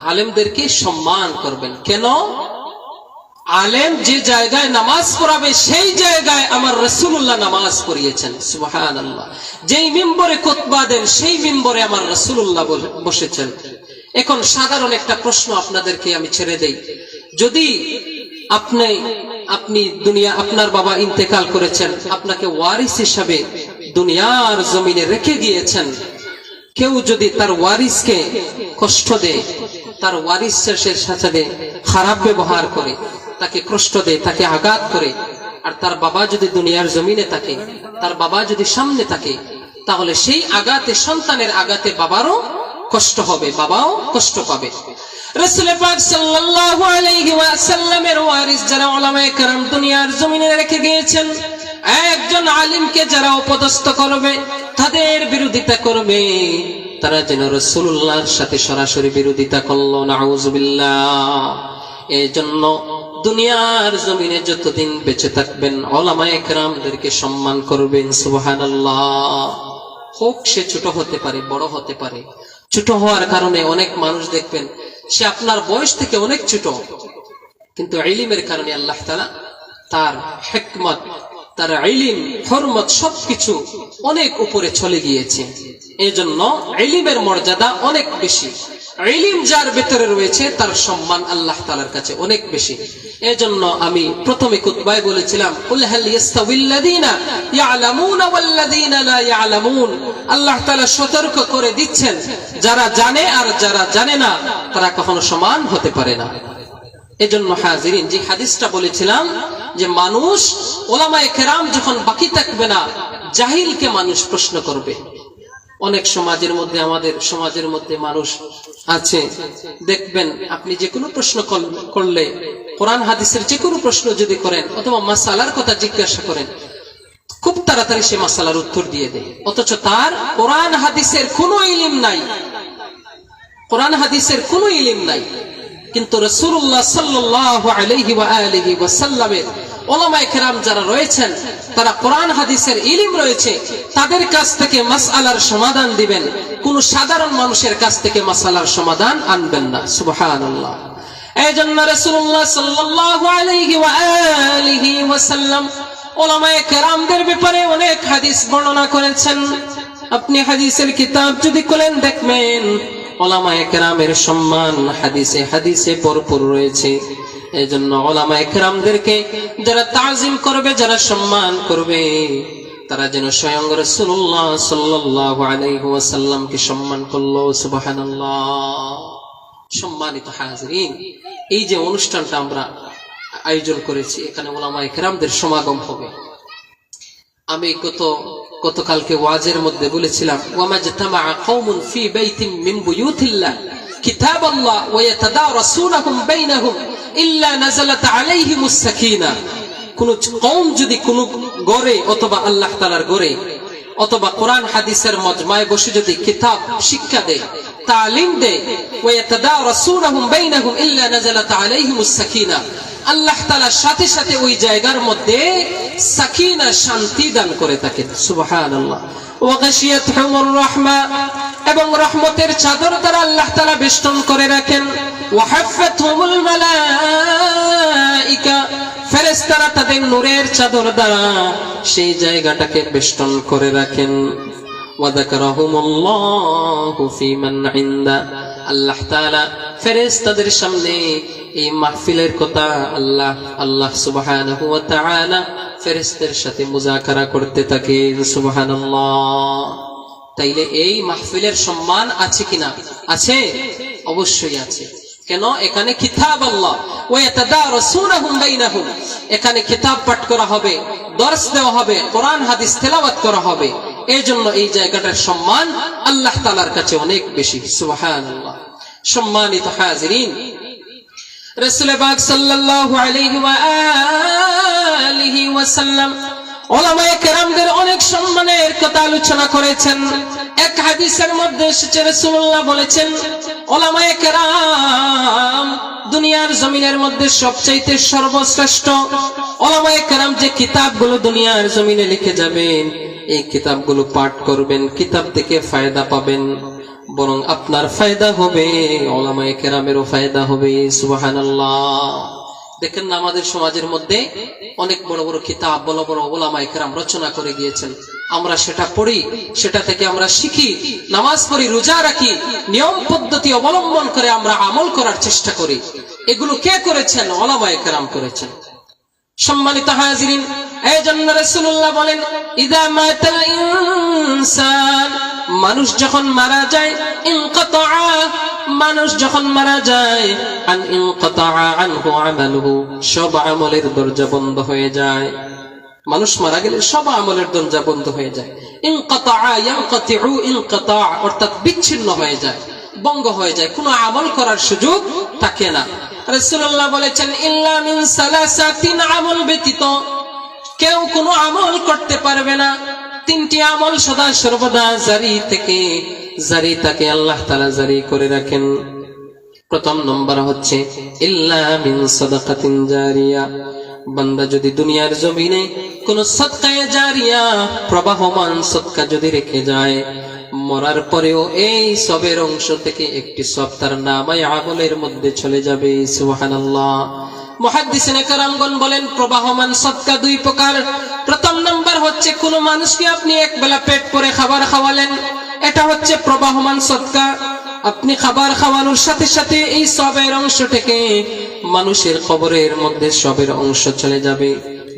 আলেমদেরকে সম্মান করবেন। কেন? আলেম যে জায়গায় নামাজ পড়াবে সেই জায়গায় আমার রাসূলুল্লাহ নামাজ পড়িয়েছেন। সুবহানাল্লাহ। যেই মিম্বরে খুতবা দেন সেই মিম্বরে আমার রাসূলুল্লাহ বসেছেন। এখন সাধারণ একটা প্রশ্ন আপনাদেরকে আমি ছেড়ে দেই, যদি আপনি দুনিয়া, আপনার বাবা ইন্তেকাল করেছেন, আপনাকে ওয়ারিস হিসাবে দুনিয়ার জমিনে রেখে গিয়েছেন, কেউ যদি তার ওয়ারিসকে কষ্ট দেয়, তার ওয়ারিসের সাথে খারাপ ব্যবহার করে, তাকে কষ্ট দেয়, তাকে আঘাত করে, আর তার বাবা যদি দুনিয়ার জমিনে থাকে, তার বাবা যদি সামনে থাকে, তাহলে সেই আঘাতে, সন্তানের আঘাতে বাবারও কষ্ট হবে, বাবাও কষ্ট পাবে। রাসূল পাক সাল্লাল্লাহু আলাইহি ওয়াসাল্লামের ওয়ারিস যারা উলামায়ে কেরাম দুনিয়ার জমিনে রেখে গিয়েছেন, একজন আলিমকে যারা অপদস্থ করবে, তাদের বিরোধিতা করবে, তারা যেন রাসূলুল্লাহর সাথে সরাসরি বিরোধিতা করল। নাউযুবিল্লাহ। এই জন্য দুনিয়ার জমিনে যতদিন বেঁচে থাকবেন উলামায়ে কেরামদেরকে সম্মান করবেন। সুবহানাল্লাহ। হোক সে ছোট হতে পারে, বড় হতে পারে। ছোট হওয়ার কারণে অনেক মানুষ দেখবেন সে আপনার বয়স থেকে অনেক ছোট, কিন্তু ইলমের কারণে আল্লাহ তাআলা তার হিকমত, তার ইলম, হরমত সবকিছু অনেক উপরে চলে গিয়েছে। এই জন্য ইলমের মর্যাদা অনেক বেশি। ইলম যার ভেতরে রয়েছে তার সম্মান আল্লাহ তাআলার কাছে অনেক বেশি। এই জন্য আমি প্রথমে খুতবায় বলেছিলাম, কুল হাল ইয়াস্তাউিল্লাযীনা ইয়ালামুনা ওয়াল্লাযীনা লা ইয়ালামুন। আল্লাহ তাআলা সতর্ক করে দিচ্ছেন, যারা জানে আর যারা জানে না তারা কখনো সমান হতে পারে না। এজন্য হাজিরিন, যে হাদিসটা বলেছিলাম যে মানুষ, উলামায়ে কেরাম যখন বাকি থাকবে না, জাহিলকে মানুষ প্রশ্ন করবে। অনেক সমাজের মধ্যে, আমাদের সমাজের মধ্যে মানুষ আছে, দেখবেন আপনি যে কোনো প্রশ্ন করলে, কোরআন হাদিসের যে কোনো প্রশ্ন যদি করেন অথবা মাসালার কথা জিজ্ঞাসা করেন, খুব তাড়াতাড়ি সে মাসালার উত্তর দিয়ে দেয়, অথচ তার কোরআন হাদিসের কোনো ইলম নাই, কোরআন হাদিসের কোনো ইলম নাই। কিন্তু রাসূলুল্লাহ সাল্লাল্লাহু আলাইহি ওয়া আলিহি ওয়াসাল্লামের উলামায়ে কেরাম যারা রয়েছেন, তারা কোরআন হাদিসের ইলম রয়েছে, তাদের কাছ থেকে মাসআলার সমাধান দিবেন, কোন সাধারণ মানুষের কাছ থেকে মাসআলার সমাধান আনবেন না। সুবহানাল্লাহ। এইজন্য রাসূলুল্লাহ সাল্লাল্লাহু আলাইহি ওয়া আলিহি ওয়াসাল্লাম উলামায়ে কেরামদের ব্যাপারে অনেক হাদিস বর্ণনা করেছেন। আপনি হাদিসের কিতাব যদি খোলেন দেখবেন উলামায়ে কেরামের সম্মান হাদিসে হাদিসে ভরপুর রয়েছে। এজন্য উলামায়ে কেরামদেরকে যারা তাজিম করবে, যারা সম্মান করবে, তারা যেন স্বয়ং রাসূলুল্লাহ সাল্লাল্লাহু আলাইহি ওয়াসাল্লামকে সম্মান করলো। সুবহানাল্লাহ। সম্মানিত হাজিরিন, এই যে অনুষ্ঠানটা আমরা আয়োজন করেছি, এখানে উলামায়ে কেরামদের সমাগম হবে। আমি গতকালকে ওয়াজের মধ্যে বলেছিলাম, ওয়ামাজতামা কওমুন ফি বাইতিন মিন বুয়ুতিল্লাহ কিতাবাল্লাহ ওয়া ইয়াতাদারাসুনাহুম বাইনাহুম ইল্লা নাযালাত আলাইহিমুস সাকিনা। কোন কওম যদি কোন ঘরে অথবা আল্লাহ তাআলার ঘরে অথবা কোরআন হাদিসের মজমায় বসে যদি কিতাব শিক্ষা দেয়, তালিম দেয়, ওয়া ইয়াতাদারাসুনাহুম বাইনাহুম ইল্লা নাযালাত আলাইহিমুস সাকিনা, আল্লাহ তাআলা সাথে সাথে ওই জায়গার মধ্যে সাকিনা, শান্তি দান করে থাকেন। সুবহানাল্লাহ। ওয়া গাশিয়াতহুমুর রাহমা, এবং রহমতের চাদর দ্বারা আল্লাহ তাআলা বেষ্টন করে রাখেন। ওয়া হাফাতহুমুল মালায়েকা, ফেরেশতারা তাদের নূরের চাদর দ্বারা সেই জায়গাটাকে বেষ্টন করে রাখেন। ওয়া যাকারাহুমুল্লাহু ফি মান ইনদা, আল্লাহ তাআলা ফেরেশতাদের সামনে এই মাহফিলের কথা আল্লাহ সুবহানাহু ওয়া তাআলা ফেরেশতাদের সাথে মুযাকারা করতে থাকেন। সুবহানাল্লাহ। তাইলে এই মাহফিলের সম্মান আছে কিনা? আছে, অবশ্যই আছে। কেন? এখানে কিতাব আল্লাহ ওয়া ইয়াতাদারাসুনাহুম বাইনাহুম, এখানে কিতাব পাঠ করা হবে, দর্স দেওয়া হবে, কোরআন হাদিস তেলাওয়াত করা হবে। এই জন্য এই জায়গাটার সম্মান আল্লাহ তাআলার কাছে অনেক বেশি। সুবহানাল্লাহ। সম্মানিত হাজিরিন, রাসূল পাক সাল্লাল্লাহু আলাইহি ওয়া আলিহি ওয়াসাল্লাম উলামায়ে কেরামদের অনেক সম্মানের কথা আলোচনা করেছেন। এক হাদিসের মধ্যে এসেছে, রাসূলুল্লাহ বলেছেন, উলামায়ে কেরাম দুনিয়ার জমিনের মধ্যে সবচাইতে সর্বশ্রেষ্ঠ। উলামায়ে কেরাম যে কিতাবগুলো দুনিয়ার জমিনে লিখে যাবেন, এই কিতাবগুলো পাঠ করবেন, কিতাব থেকে ফায়দা পাবেন। বরং আপনার ফায়দা হবে, উলামায়ে কেরামেরও ফায়দা হবে। সুবহানাল্লাহ। দেখেন না, আমাদের সমাজের মধ্যে অনেক বড় বড় কিতাব, বড় বড় উলামায়ে কেরাম রচনা করে গিয়েছেন। আমরা সেটা পড়ি, সেটা থেকে আমরা শিখি, নামাজ পড়ি, রোজা রাখি, নিয়ম পদ্ধতি অবলম্বন করে আমরা আমল করার চেষ্টা করি। এগুলো কে করেছেন? উলামায়ে কেরাম করেছেন। সম্মানিত হাজিরিন, এই জন্য রাসূলুল্লাহ বলেন, ইযা মাতাল ইনসান, মানুষ যখন মারা যায়, ইনকাতা, মানুষ যখন মারা যায়, আন ইনকাতা আনহু আমালুহু, সব আমলের দরজা বন্ধ হয়ে যায়। মানুষ মারা গেলে সব আমলের দরজা বন্ধ হয়ে যায়। ইনকাতা ইয়ানকাতিউ, ইনকাতা অর্থাৎ বিচ্ছিন্ন হয়ে যায়, বঙ্গ হয়ে যায়, কোনো আমল করার সুযোগ থাকে না। রাসূলুল্লাহ বলেছেন, ইল্লা মিন সালাসাতিন, আমল ব্যতীত কেউ কোনো আমল করতে পারবে না। তিনটি আমল সদা সর্বদা জারি থাকে, আল্লাহ তাআলা জারি করে রাখেন। প্রথম নম্বর হচ্ছে ইল্লা মিন সাদাকাতিন জারিয়া, বান্দা যদি দুনিয়ার জমিনে কোন সদকায়ে জারিয়া, প্রবাহমান সদকা যদি রেখে যায়, মরার পরেও এই সবের অংশ থেকে একটি সব তার নামায়ে আমলের মধ্যে চলে যাবে। সুবহানাল্লাহ। মুহাদ্দিসিনে কেরামগণ বলেন, প্রবাহমান সদকা দুই প্রকার। প্রথম নাম্বার হচ্ছে কোন মানুষকে আপনি একবেলা পেট ভরে খাবার খাওয়ালেন, এটা হচ্ছে প্রবাহমান সদকা। আপনি খাবার খাওয়ানোর সাথে সাথে এই সবের অংশ থেকে মানুষের কবরের মধ্যে সবের অংশ চলে যাবে।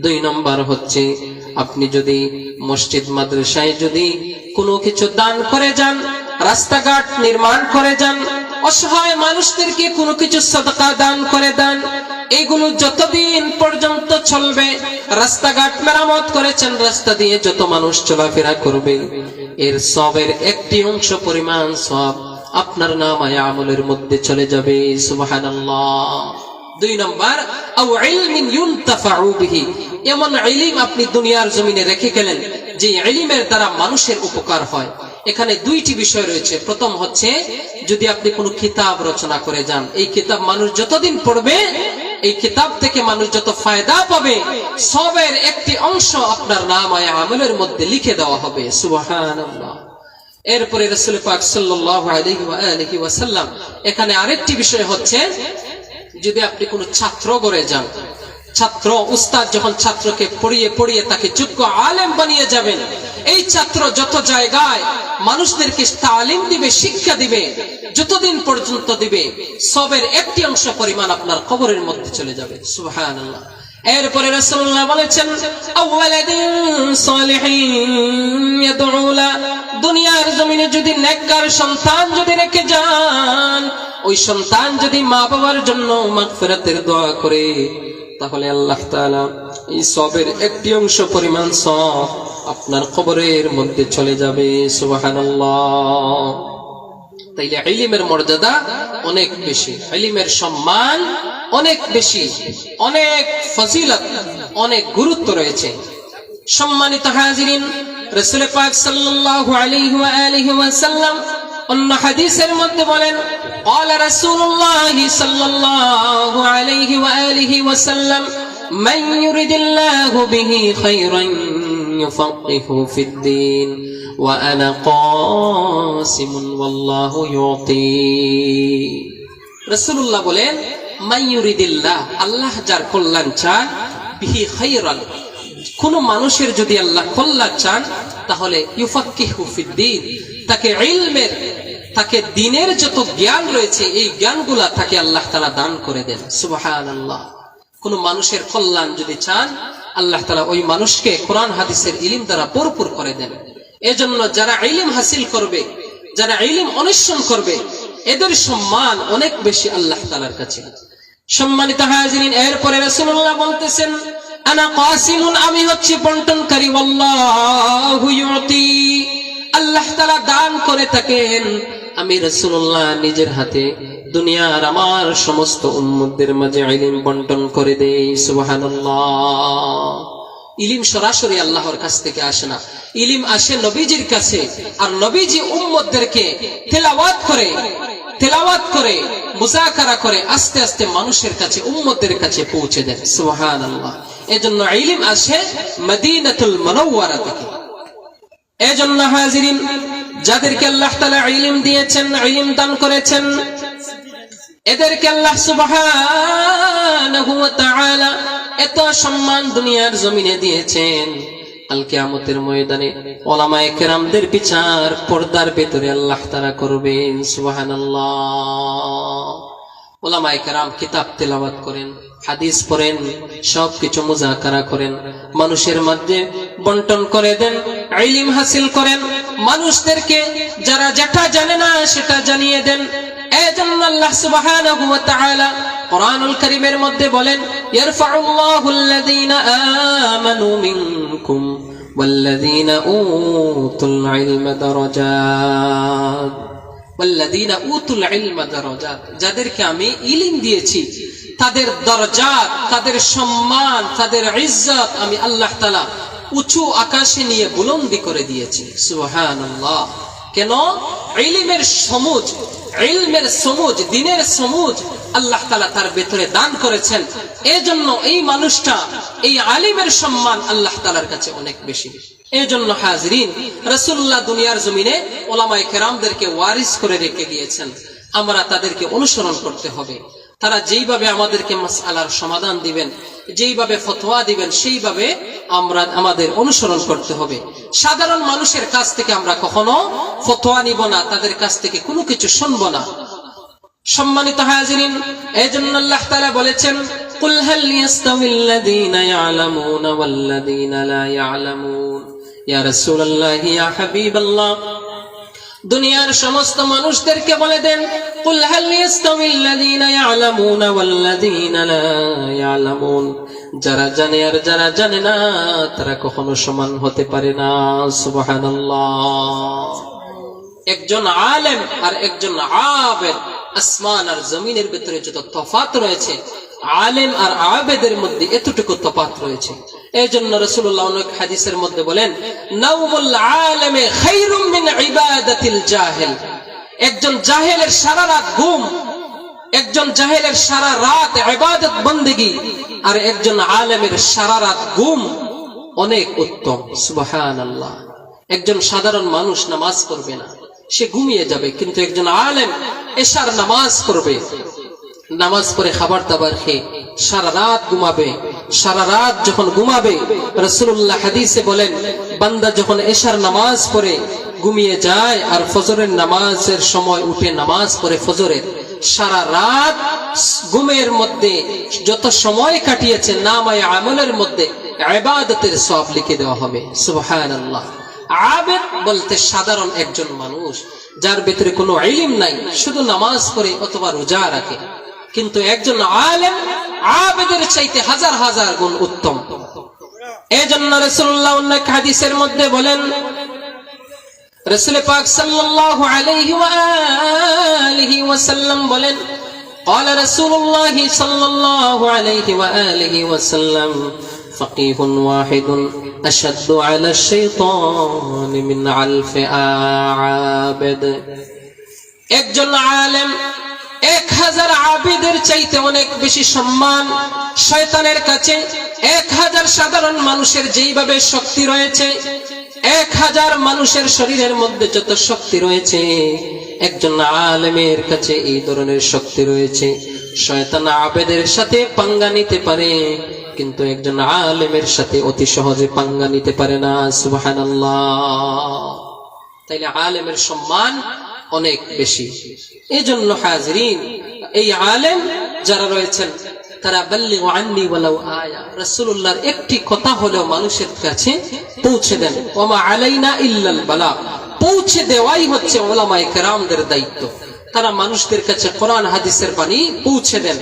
দুই নম্বর হচ্ছে আপনি যদি মসজিদ মাদ্রাসায় যদি কোনো কিছু দান করে যান, রাস্তাঘাট নির্মাণ করে যান, অসহায় মানুষদেরকে কোনো কিছু সাদাকা দান করে দেন, এগুলো যতদিন পর্যন্ত চলবে, রাস্তাঘাট মেরামত করেছেন, রাস্তা দিয়ে যত মানুষ চলাফেরা করবে, এর সবের একটি অংশ পরিমাণ সব আপনার নামায়ে আমলের মধ্যে চলে যাবে। সুবহানাল্লাহ। দুই নম্বর, আও ইলমিন ইউনতাফাউ বিহি, এমন ইলম আপনি দুনিয়ার জমিনে রেখে গেলেন যে ইলমের দ্বারা মানুষের উপকার হয়। এখানে দুইটি বিষয় রয়েছে। প্রথম হচ্ছে যদি আপনি কোনো কিতাব রচনা করে যান, এই কিতাব মানুষ যতদিন পড়বে, এই কিতাব থেকে মানুষ যত ফায়দা পাবে, সবের একটি অংশ আপনার নামায়ে আমলের মধ্যে লিখে দেওয়া হবে। সুবহানাল্লাহ। এরপরে রাসূল পাক সাল্লাল্লাহু আলাইহি ওয়া আলিহি ওয়াসাল্লাম এখানে আরেকটি বিষয় হচ্ছে, যদি আপনি কোনো ছাত্র গড়ে যান, ছাত্র উস্তাদ যখন ছাত্রকে পড়িয়ে পড়িয়ে তাকে যোগ্য আলেম বানিয়ে যাবেন, এই ছাত্র যত জায়গায় মানুষদেরকে তালিম দিবে, শিক্ষা দিবে, যতদিন পর্যন্ত দিবে, সবের একটি অংশ পরিমাণ আপনার কবরের মধ্যে চলে যাবে। সুবহানাল্লাহ। এরপরে রাসূলুল্লাহ বলেছেন, আওয়ালাদিন সালিহিন ইয়াদউ লা, দুনিয়ার জমিনে যদি নেককার সন্তান যদি রেখে যান, ওই সন্তান যদি মা বাবার জন্য মাগফিরাতের দোয়া করে, তাহলে আল্লাহ তাআলা এই সবের একটি অংশ পরিমাণ সব আপনার কবরের মধ্যে চলে যাবে। সুবহানাল্লাহ। তাইলে ইলমের মর্যাদা অনেক বেশি, ইলমের সম্মান অনেক বেশি, অনেক ফজিলত, অনেক গুরুত্ব রয়েছে। সম্মানিত হাজিরিন, রাসূল পাক সাল্লাল্লাহু আলাইহি ওয়া আলিহি ওয়াসাল্লাম অন্য হাদিসের মধ্যে বলেন, قال رسول الله صلى الله عليه وآله وسلم من يرد الله به خيرا يفقهه في الدين وأنا قاسم والله يعطي। রাসূলুল্লাহ বলেন, মান ইউরিদিল্লাহ, আল্লাহ যার কল্যাণ চান, বিহি খায়রান, কোন মানুষের যদি আল্লাহ কল্যাণ চান, তাহলে ইউফাক্কিহু ফিদ্দীন, তাকে ইলমের, তাকে দ্বীনের যত জ্ঞান রয়েছে এই জ্ঞানগুলা তাকে আল্লাহ তাআলা দান করে দেন। সুবহানাল্লাহ। কোন মানুষের কল্যাণ যদি চান, আল্লাহ তাআলা ওই মানুষকে কোরআন হাদিসের ইলম দ্বারা ভরপুর করে দেন। এজন্য যারা ইলম হাসিল করবে, যারা ইলম অন্বেষণ করবে, এদের সম্মান অনেক বেশি আল্লাহ তাআলার কাছে। সম্মানিত হাজিরিন, এরপরে রাসূলুল্লাহ বলতেছেন, আনা কাসিমুন, আমি হচ্ছি বন্টনকারী, ওয়াল্লাহু ইউতি, আল্লাহ তাআলা দান করে থাকেন, আমি রাসূলুল্লাহ নিজের হাতে দুনিয়ার আমার সমস্ত উম্মতদের মাঝে ইলম বন্টন করে দেই। সুবহানাল্লাহ। ইলম সরাসরি আল্লাহর কাছ থেকে আসে না, ইলম আসে নবীজির কাছে, আর নবীজি উম্মতদেরকে তেলাওয়াত করে মুযাকারা করে আস্তে আস্তে মানুষের কাছে, উম্মতের কাছে পৌঁছে দেন। সুবহানাল্লাহ। এজন্য ইলম আসে মদিনাতুল মুনাওয়ারা থেকে। এজন্য হাজিরিন, যাদেরকে আল্লাহ তাআলা ইলম দিয়েছেন, ইলম দান করেছেন, এদেরকে আল্লাহ সুবহানাহু ওয়া তাআলা এত সম্মান দুনিয়ার জমিনে দিয়েছেন, কাল কিয়ামতের ময়দানে উলামায়ে কেরামদের বিচার পর্দার ভেতরে আল্লাহ তাআলা করবেন। সুবহানাল্লাহ। উলামায়ে কেরাম কিতাব তেলাওয়াত করেন, হাদিস পড়েন, সবকিছু মুযাকারা করেন, মানুষের মধ্যে বন্টন করে দেন, ইলম হাসিল করেন, মানুষদেরকে যারা যেটা জানে না সেটা জানিয়ে দেন। এজন্য আল্লাহ সুবহানাহু ওয়া তাআলা কোরআনুল কারীমের মধ্যে বলেন, ইয়ারফাউল্লাহুল্লাযীনা আমানু মিনকুম ওয়াল্লাযীনা উতুল ইলমা দারাজাত। ওয়াল্লাযীনা উতুল ইলমা দারাজাত, যাদেরকে আমি ইলম দিয়েছি তাদের দরজাত, তাদের সম্মান, তাদের ইজ্জত আমি আল্লাহ তাআলা উঁচু আকাশে নিয়ে বুলন্দি করে দিয়েছি। সুবহানাল্লাহ। কেন? ইলমের সমুজ, ইলমের সমুজ, দ্বীনের সমুজ আল্লাহ তাআলা তার ভেতরে দান করেছেন। এজন্য এই মানুষটা, এই আলিমের সম্মান আল্লাহ তাআলার কাছে অনেক বেশি। এজন্য হাজরিন, রাসূলুল্লাহ দুনিয়ার জমিনে উলামায়ে কেরামদেরকে ওয়ারিস করে রেখে গিয়েছেন। আমরা তাদেরকে অনুসরণ করতে হবে। তারা যেইভাবে আমাদেরকে মাসআলার সমাধান দিবেন, যেইভাবে ফতোয়া দিবেন, সেইভাবে আমরা আমাদের অনুসরণ করতে হবে। সাধারণ মানুষের কাছ থেকে আমরা কখনো ফতোয়া নিব না, তাদের কাছ থেকে কোনো কিছু শুনবো না। সম্মানিত হাজিরিন, এজন্য আল্লাহ তাআলা বলেছেন, কুল হাল ইয়াস্তাউিল্লাযীনা ইয়ালামুনা ওয়াল্লাযীনা লা ইয়ালামুন। ইয়া রাসূলুল্লাহ, ইয়া হাবিবাল্লাহ, দুনিয়ার সমস্ত মানুষদেরকে বলে দেন, কুল হাল ইয়াস্তাউিল্লাযীনা ইয়ালামুনা ওয়াল্লাযীনা লা ইয়ালামুন। যারা জানে আর যারা জানে না তারা কখনো সমান হতে পারে না। সুবহানাল্লাহ। একজন আলেম আর একজন আবেদ, আসমান আর জমিনের ভিতরে যত তফাৎ রয়েছে, আলেম আর আবেদের মধ্যে এতটুকু তফাৎ রয়েছে। এজন্য রাসূলুল্লাহ অনেক হাদিসের মধ্যে বলেন, নাওমুল আলেমে খায়রুম মিন ইবাদাতিল জাহিল। একজন জাহেলের সারা রাত ঘুম, একজন জাহেলের সারা রাত ইবাদত বন্দেগী, আর একজন আলেমের সারা রাত ঘুম অনেক উত্তম। সুবহানাল্লাহ। একজন সাধারণ মানুষ নামাজ পড়বে না, সে ঘুমিয়ে যাবে, কিন্তু একজন আলেম এশার নামাজ পড়বে, নামাজ পড়ে খাবার দাবার খেয়ে সারা রাত ঘুমাবে। সারা রাত যখন ঘুমাবে, রাসূলুল্লাহ হাদিসে বলেন, বান্দা যখন এশার নামাজ পড়ে ঘুমিয়ে যায় আর ফজরের নামাজের সময় উঠে নামাজ পড়ে ফজরের, সারা রাত ঘুমের মধ্যে যত সময় কাটিয়েছে নামায়ে আমলের মধ্যে ইবাদতের সওয়াব লিখে দেওয়া হবে। সুবহানাল্লাহ। আবেদ বলতে সাধারণ একজন মানুষ যার ভিতরে কোনো ইলম নাই, শুধু নামাজ পড়ে অথবা রোজা রাখে। কিন্তু একজন আলেম আবেদের চাইতে হাজার হাজার গুণ উত্তম। এজন্য রাসূলুল্লাহ অনেক হাদিসের মধ্যে বলেন, রাসূল পাক সাল্লাল্লাহু আলাইহি ওয়া আলিহি ওয়াসাল্লাম বলেন, قال رسول الله صلى الله عليه وآله وسلم فقيه واحد أشد على الشيطان من ألف عابد। একজন আলেম 1000 আবিদের চাইতে অনেক বেশি সম্মান শয়তানের কাছে। 1000 সাধারণ মানুষের যেইভাবে শক্তি রয়েছে, 1000 মানুষের শরীরের মধ্যে যত শক্তি রয়েছে, একজন আলেমের কাছে এই ধরনের শক্তি রয়েছে। শয়তান আবেদের সাথে পাঙ্গা নিতে পারে, কিন্তু একজন আলেমের সাথে অতি সহজে পাঙ্গা নিতে পারে না। সুবহানাল্লাহ। তাইলে আলেমের সম্মান অনেক বেশি। এজন্য হাজরিন, এই আলেম যারা রয়েছেন তারা বাল্লিগু আন্নি ওয়ালাউ আয়া, রাসূলুল্লাহর একটি কথা হলেও মানুষের কাছে পৌঁছে দেন। ওমা আলাইনা ইল্লাল বালাগ, পৌঁছে দেওয়াই হচ্ছে উলামায়ে কেরামদের দায়িত্ব। তারা মানুষদের কাছে কোরআন হাদিসের বাণী পৌঁছে দেন,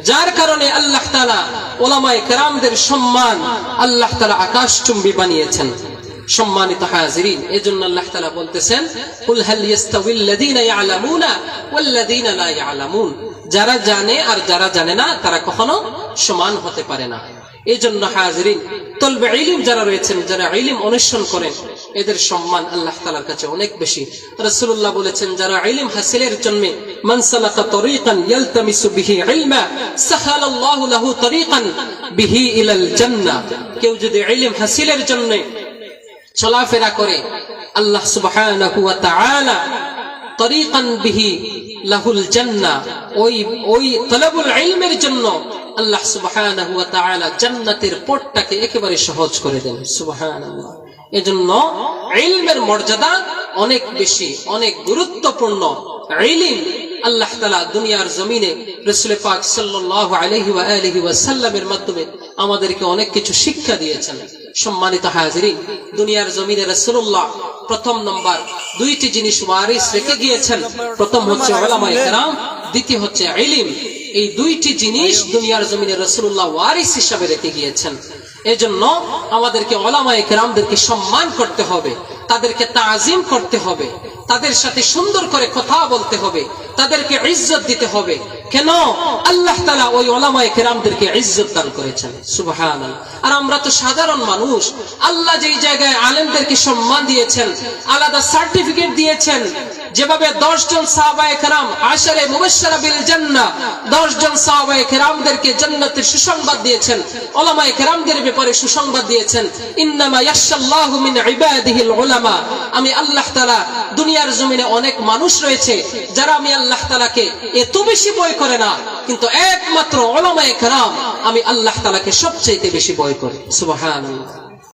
যার কারণে আল্লাহ তাআলা উলামায়ে কেরামদের সম্মান আল্লাহ তাআলা আকাশচুম্বী বানিয়েছেন। সম্মানিত হাজিরিন, এজন্য আল্লাহ তাআলা বলতেছেন, কুল হাল ইয়াস্তাউিল্লাযীনা ইয়ালামুনা ওয়াল্লাযীনা লা ইয়ালামুন। যারা জানে আর যারা জানে না তারা কখনো সমান হতে পারে না। এজন্য হাজিরিন, তলবে ইলম যারা রয়েছেন, যারা ইলম অন্বেষণ করেন, এদের সম্মান আল্লাহ তাআলার কাছে অনেক বেশি। রাসূলুল্লাহ বলেছেন, যারা ইলম হাসিলের জন্য মান সালাকা তরিকান ইয়ালতামিসু বিহি ইলমা সাহালাল্লাহু লাহু তরিকান বিহি ইলাল জান্নাহ। কেউ যদি ইলম হাসিলের জন্য চলাফেরা করে, আল্লাহ সুবহানাহু ওয়া তাআলা তরিকান বিহি লাহুল জান্নাহ, ওই তলবুল ইলমের জন্য আল্লাহ সুবহানাহু ওয়া তাআলা জান্নাতের পথটাকে একেবারে সহজ করে দেন। সুবহানাল্লাহ। এজন্য ইলমের মর্যাদা অনেক বেশি, অনেক গুরুত্বপূর্ণ। ইলম আল্লাহ তাআলা দুনিয়ার জমিনে রাসূল পাক সাল্লাল্লাহু আলাইহি ওয়া আলিহি ওয়াসাল্লামের মাধ্যমে আমাদেরকে অনেক কিছু শিক্ষা দিয়েছেন। সম্মানিত হাজিরিন, দুনিয়ার জমিনে রাসূলুল্লাহ প্রথম নম্বর দুইটি জিনিস ওয়ারিস রেখে গিয়েছেন। প্রথম হচ্ছে উলামায়ে কেরাম, দ্বিতীয় হচ্ছে ইলম। এই দুইটি জিনিস দুনিয়ার জমিনে রাসূলুল্লাহ ওয়ারিস হিসাবে রেখে গিয়েছেন। এজন্য আমাদেরকে উলামায়ে কেরামদেরকে সম্মান করতে হবে, তাদেরকে তাজিম করতে হবে, তাদের সাথে সুন্দর করে কথা বলতে হবে, তাদেরকে ইজ্জত দিতে হবে। কেন? আল্লাহ তাআলা ওই উলামায়ে কেরামদেরকে ইজ্জত দান করেছেন। সুবহানাল্লাহ। আর আমরা তো সাধারণ মানুষ। আল্লাহ যেই জায়গায় আলেমদেরকে সম্মান দিয়েছেন, আলাদা সার্টিফিকেট দিয়েছেন, যেভাবে 10 জন সাহাবায়ে কেরাম আশারে মুবাশশারা বিল জান্নাহ, 10 জন সাহাবায়ে কেরামদেরকে জান্নাতের সুসংবাদ দিয়েছেন, উলামায়ে কেরামদের ব্যাপারে সুসংবাদ দিয়েছেন। ইন্নামা ইয়াখশাল্লাহু মিন ইবাদিহিল উলামা। আমি আল্লাহ তাআলা দুনিয়ার জমিনে অনেক মানুষ রয়েছে যারা আমি আল্লাহ তাআলাকে এত বেশি ভয় করে না, কিন্তু একমাত্র উলামায়ে কেরাম আমি আল্লাহ তাআলাকে সবচেয়ে বেশি ভয় করি। সুবহানাল্লাহ।